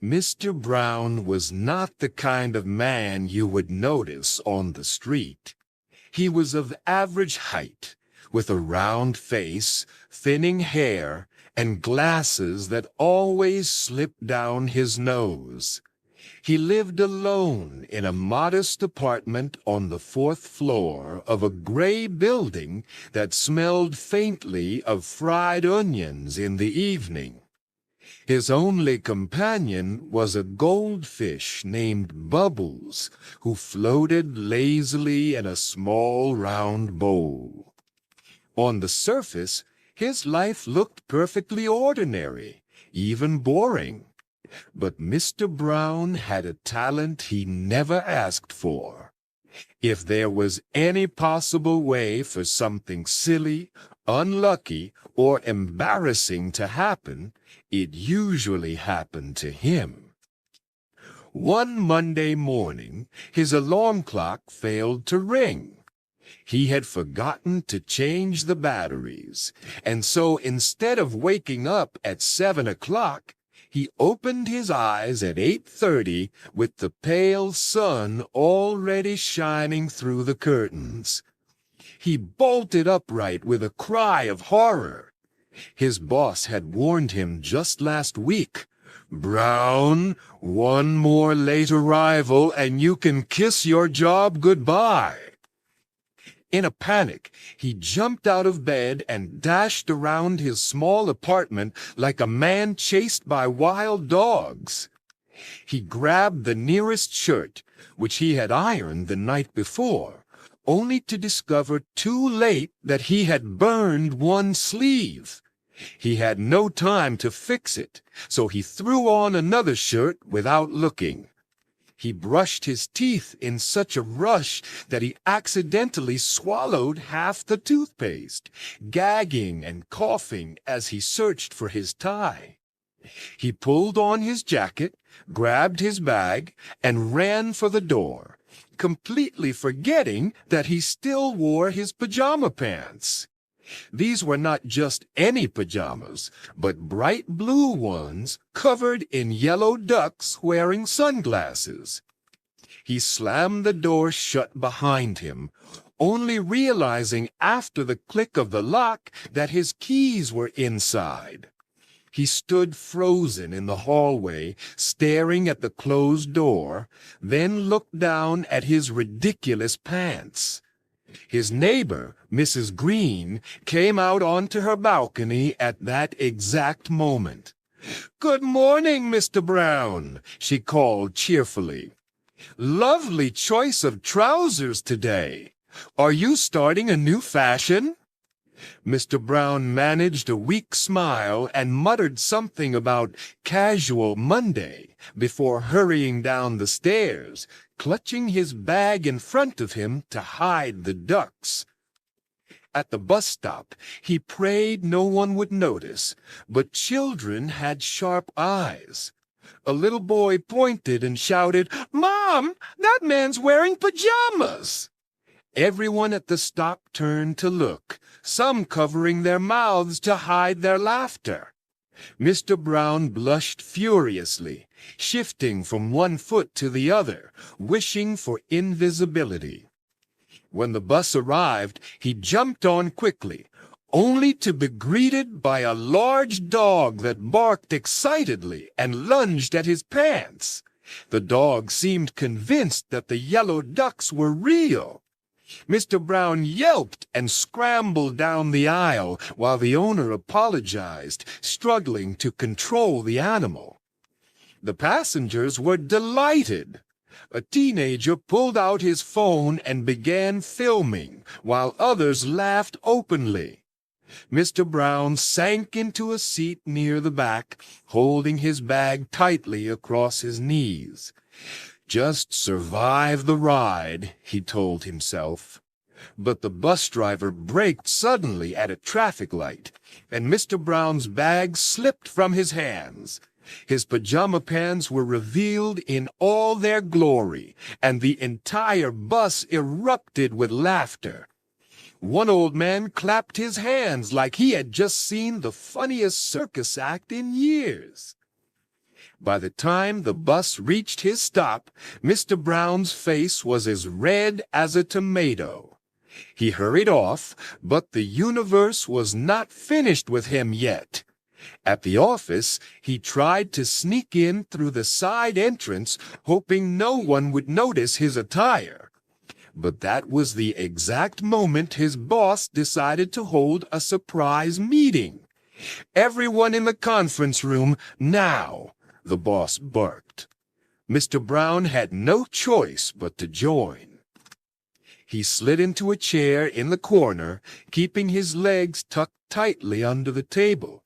Mr. Brown was not the kind of man you would notice on the street. He was of average height, with a round face, thinning hair, and glasses that always slipped down his nose. He lived alone in a modest apartment on the fourth floor of a gray building that smelled faintly of fried onions in the evening. His only companion was a goldfish named Bubbles, who floated lazily in a small round bowl. On the surface, his life looked perfectly ordinary, even boring. But Mr. Brown had a talent he never asked for. If there was any possible way for something silly, unlucky, or embarrassing to happen, it usually happened to him. One Monday morning, his alarm clock failed to ring. He had forgotten to change the batteries, and so instead of waking up at 7 o'clock, he opened his eyes at 8:30 with the pale sun already shining through the curtains. He bolted upright with a cry of horror. His boss had warned him just last week, "Brown, one more late arrival and you can kiss your job goodbye." In a panic, he jumped out of bed and dashed around his small apartment like a man chased by wild dogs. He grabbed the nearest shirt, which he had ironed the night before, only to discover too late that he had burned one sleeve. He had no time to fix it, so he threw on another shirt without looking. He brushed his teeth in such a rush that he accidentally swallowed half the toothpaste, gagging and coughing as he searched for his tie. He pulled on his jacket, grabbed his bag, and ran for the door, completely forgetting that he still wore his pajama pants. These were not just any pajamas, but bright blue ones covered in yellow ducks wearing sunglasses. He slammed the door shut behind him, only realizing after the click of the lock that his keys were inside. He stood frozen in the hallway, staring at the closed door, then looked down at his ridiculous pants. His neighbor, Mrs. Green, came out onto her balcony at that exact moment. "Good morning, Mr. Brown," she called cheerfully. "Lovely choice of trousers today. Are you starting a new fashion?" Mr. Brown managed a weak smile and muttered something about casual Monday before hurrying down the stairs, clutching his bag in front of him to hide the ducks. At the bus stop, he prayed no one would notice, but children had sharp eyes. A little boy pointed and shouted, "Mom, that man's wearing pajamas!" Everyone at the stop turned to look, some covering their mouths to hide their laughter. Mr. Brown blushed furiously, shifting from one foot to the other, wishing for invisibility. When the bus arrived, he jumped on quickly, only to be greeted by a large dog that barked excitedly and lunged at his pants. The dog seemed convinced that the yellow ducks were real. Mr. Brown yelped and scrambled down the aisle while the owner apologized, struggling to control the animal. The passengers were delighted. A teenager pulled out his phone and began filming, while others laughed openly. Mr. Brown sank into a seat near the back, holding his bag tightly across his knees. "Just survive the ride," he told himself. But the bus driver braked suddenly at a traffic light, and Mr. Brown's bag slipped from his hands. His pajama pants were revealed in all their glory, and the entire bus erupted with laughter. One old man clapped his hands like he had just seen the funniest circus act in years. By the time the bus reached his stop, Mr. Brown's face was as red as a tomato. He hurried off, but the universe was not finished with him yet. At the office, he tried to sneak in through the side entrance, hoping no one would notice his attire. But that was the exact moment his boss decided to hold a surprise meeting. "Everyone in the conference room, now," the boss barked. Mr. Brown had no choice but to join. He slid into a chair in the corner, keeping his legs tucked tightly under the table.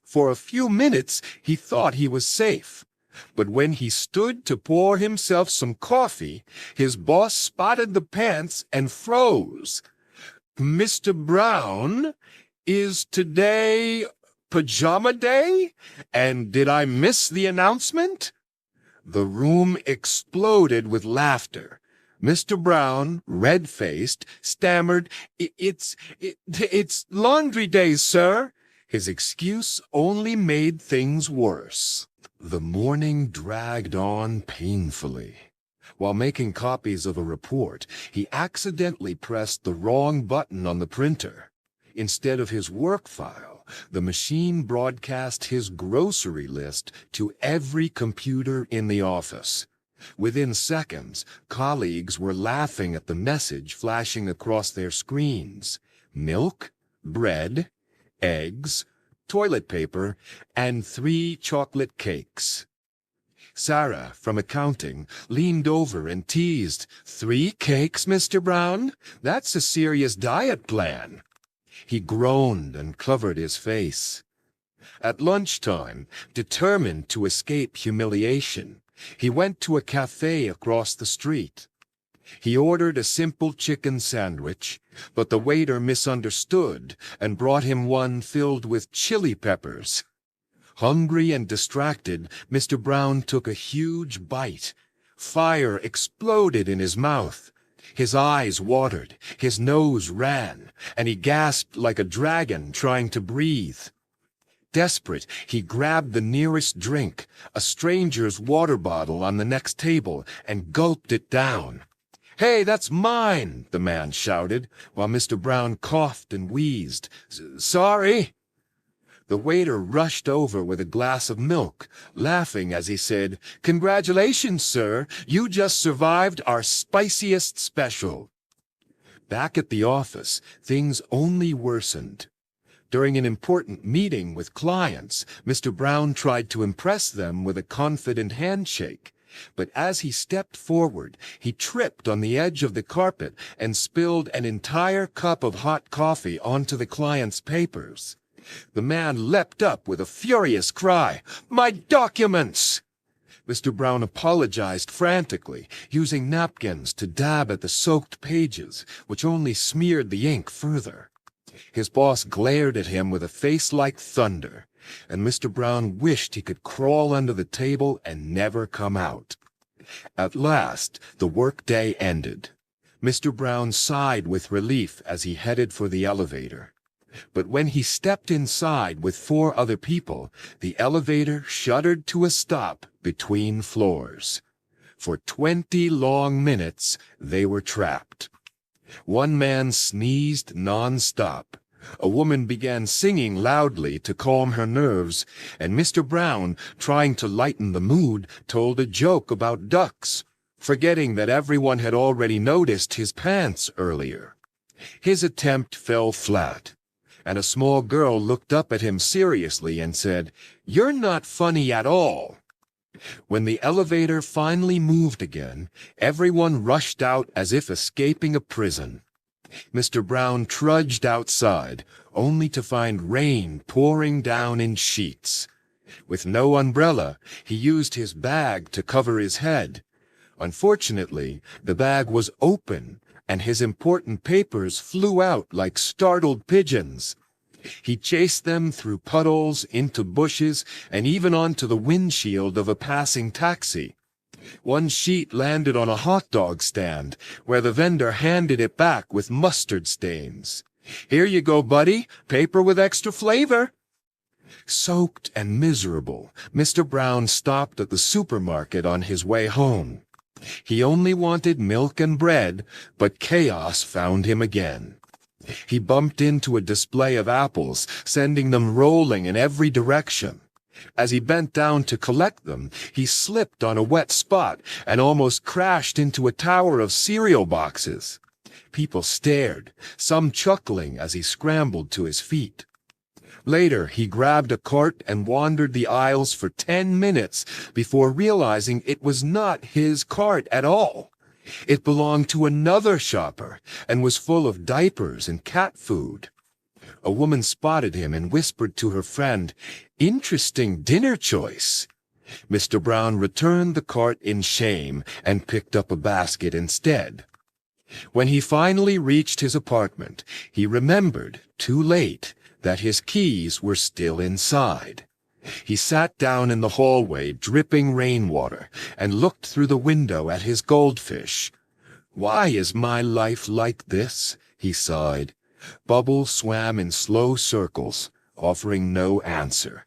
For a few minutes he thought he was safe, but when he stood to pour himself some coffee, his boss spotted the pants and froze. "Mr. Brown, is today Pajama Day? And did I miss the announcement?" The room exploded with laughter. Mr. Brown, red-faced, stammered, It's laundry day, sir." His excuse only made things worse. The morning dragged on painfully. While making copies of a report, he accidentally pressed the wrong button on the printer. Instead of his work file, the machine broadcast his grocery list to every computer in the office. Within seconds, colleagues were laughing at the message flashing across their screens. Milk, bread, eggs, toilet paper, and 3 chocolate cakes. Sarah, from accounting, leaned over and teased, "3 cakes, Mr. Brown? That's a serious diet plan." He groaned and covered his face. At lunchtime, determined to escape humiliation, he went to a cafe across the street. He ordered a simple chicken sandwich, but the waiter misunderstood and brought him one filled with chili peppers. Hungry and distracted, Mr. Brown took a huge bite. Fire exploded in his mouth. His eyes watered, his nose ran, and he gasped like a dragon trying to breathe. Desperate, he grabbed the nearest drink, a stranger's water bottle on the next table, and gulped it down. "Hey, that's mine," the man shouted, while Mr. Brown coughed and wheezed. "Sorry." The waiter rushed over with a glass of milk, laughing as he said, "Congratulations, sir. You just survived our spiciest special." Back at the office, things only worsened. During an important meeting with clients, Mr. Brown tried to impress them with a confident handshake. But as he stepped forward, he tripped on the edge of the carpet and spilled an entire cup of hot coffee onto the client's papers. The man leapt up with a furious cry, "My documents!" Mr. Brown apologized frantically, using napkins to dab at the soaked pages, which only smeared the ink further. His boss glared at him with a face like thunder, and Mr. Brown wished he could crawl under the table and never come out. At last, the workday ended. Mr. Brown sighed with relief as he headed for the elevator. But when he stepped inside with 4 other people, the elevator shuddered to a stop between floors. For 20 long minutes, they were trapped. One man sneezed non-stop. A woman began singing loudly to calm her nerves, and Mr. Brown, trying to lighten the mood, told a joke about ducks, forgetting that everyone had already noticed his pants earlier. His attempt fell flat, and a small girl looked up at him seriously and said, "You're not funny at all." When the elevator finally moved again, everyone rushed out as if escaping a prison. Mr. Brown trudged outside, only to find rain pouring down in sheets. With no umbrella, he used his bag to cover his head. Unfortunately, the bag was open, and his important papers flew out like startled pigeons. He chased them through puddles, into bushes, and even onto the windshield of a passing taxi. One sheet landed on a hot dog stand, where the vendor handed it back with mustard stains. "Here you go, buddy. Paper with extra flavor." Soaked and miserable, Mr. Brown stopped at the supermarket on his way home. He only wanted milk and bread, but chaos found him again. He bumped into a display of apples, sending them rolling in every direction. As he bent down to collect them, he slipped on a wet spot and almost crashed into a tower of cereal boxes. People stared, some chuckling as he scrambled to his feet. Later, he grabbed a cart and wandered the aisles for 10 minutes before realizing it was not his cart at all. It belonged to another shopper and was full of diapers and cat food. A woman spotted him and whispered to her friend, "Interesting dinner choice." Mr. Brown returned the cart in shame and picked up a basket instead. When he finally reached his apartment, he remembered, too late, that his keys were still inside. He sat down in the hallway, dripping rainwater, and looked through the window at his goldfish. "Why is my life like this?" he sighed. Bubbles swam in slow circles, offering no answer.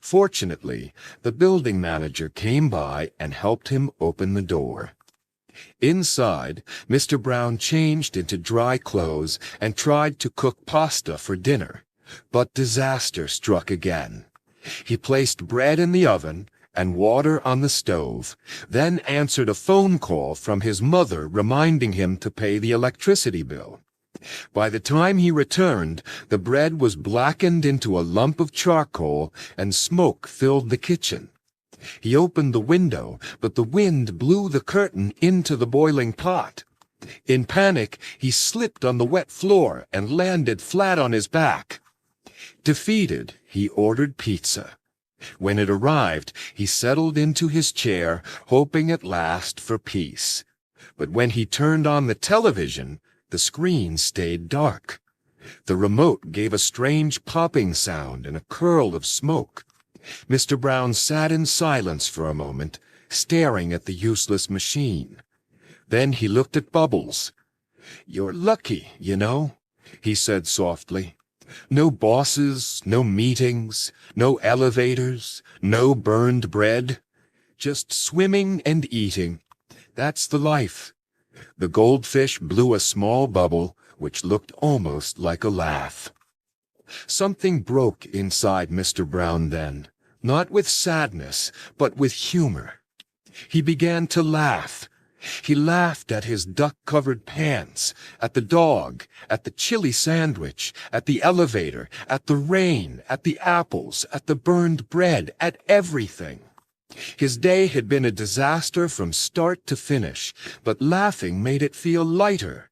Fortunately, the building manager came by and helped him open the door. Inside, Mr. Brown changed into dry clothes and tried to cook pasta for dinner. But disaster struck again. He placed bread in the oven and water on the stove, then answered a phone call from his mother reminding him to pay the electricity bill. By the time he returned, the bread was blackened into a lump of charcoal and smoke filled the kitchen. He opened the window, but the wind blew the curtain into the boiling pot. In panic, he slipped on the wet floor and landed flat on his back. Defeated, he ordered pizza. When it arrived, he settled into his chair, hoping at last for peace. But when he turned on the television, the screen stayed dark. The remote gave a strange popping sound and a curl of smoke. Mr. Brown sat in silence for a moment, staring at the useless machine. Then he looked at Bubbles. "You're lucky, you know," he said softly. "No bosses, no meetings, no elevators, no burned bread. Just swimming and eating. That's the life." The goldfish blew a small bubble, which looked almost like a laugh. Something broke inside Mr. Brown then, not with sadness, but with humor. He began to laugh. He laughed at his duck-covered pants, at the dog, at the chili sandwich, at the elevator, at the rain, at the apples, at the burned bread, at everything. His day had been a disaster from start to finish, but laughing made it feel lighter.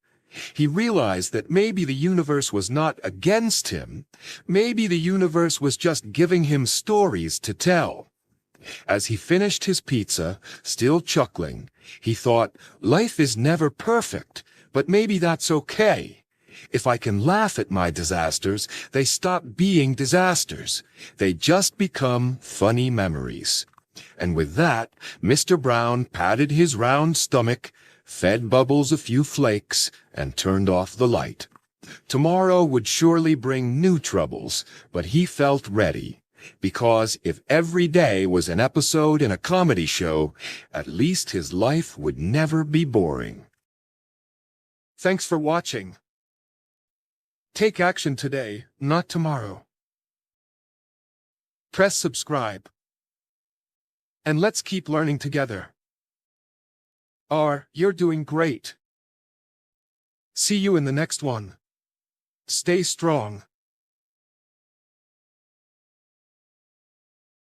He realized that maybe the universe was not against him. Maybe the universe was just giving him stories to tell. As he finished his pizza, still chuckling, he thought, life is never perfect, but maybe that's okay. If I can laugh at my disasters, they stop being disasters. They just become funny memories. And with that, Mr. Brown patted his round stomach, fed Bubbles a few flakes, and turned off the light. Tomorrow would surely bring new troubles, but he felt ready. Because if every day was an episode in a comedy show, at least his life would never be boring. Thanks for watching. Take action today, not tomorrow. Press subscribe. And let's keep learning together. You're doing great. See you in the next one. Stay strong.